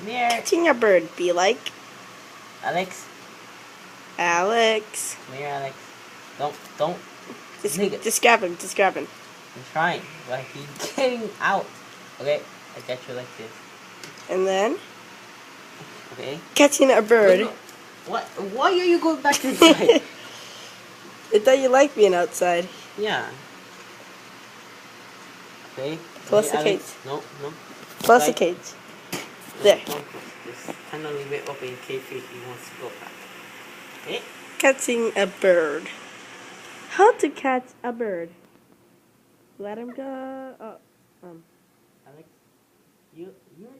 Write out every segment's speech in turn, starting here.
Come here. Catching a bird be like? Alex. Alex. Come here, Alex. Don't. Just grab him. Just grab him. I'm trying, but he's getting out. Okay, I got you like this. And then Okay. catching a bird. Wait, no. What? Why are you going back inside? I thought you liked being outside. Yeah. Okay. Close the Alex. cage. No. Close the cage. There. Don't close. Just kind of leave it open in case he wants to go back. Okay. Catching a bird. How to catch a bird? Let him go. Oh, Alex, you're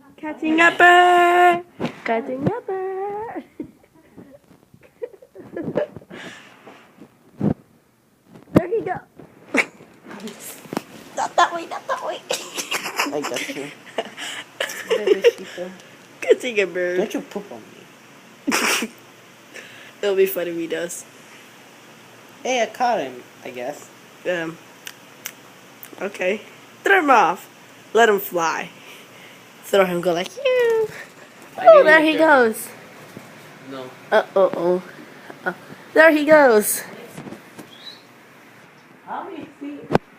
not catching a bird. Catching a bird. There he go. Not that way. Not that way. I got you. Catching a bird. Don't you poop on me. It'll be funny if he does. Hey, I caught him, I guess. Okay. Throw him off. Let him fly. Throw him, go like, yeah. Oh, there he goes. No. There he goes. How is he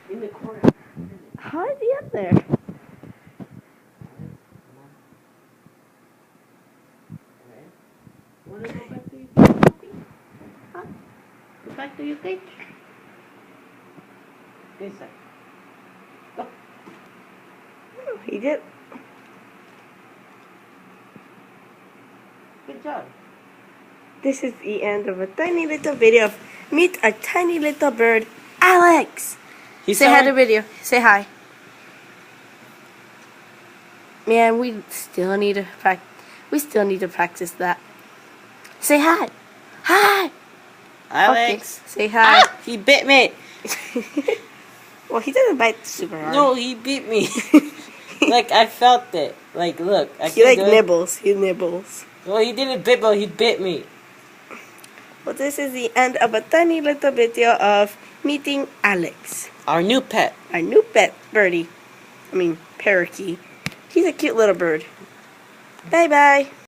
in the corner? How is he up there? Wanna go back to your cage? Huh? Go back to your cage? This side. Go. Oh, he did. Good job. This is the end of a tiny little video of Meet a Tiny Little Bird, Alex. Say hi to the video. Say hi. Man, we still need to practice. We still need to practice that. Say hi. Hi. Alex. Okay. Say hi. Ah, he bit me. Well, he doesn't bite super hard. No, he bit me. Like, I felt it. Like, look. He like nibbles. He nibbles. Well, he didn't bit, but he bit me. Well, this is the end of a tiny little video of meeting Alex. Our new pet. Our new pet, birdie. I mean, parakeet. He's a cute little bird. Bye-bye.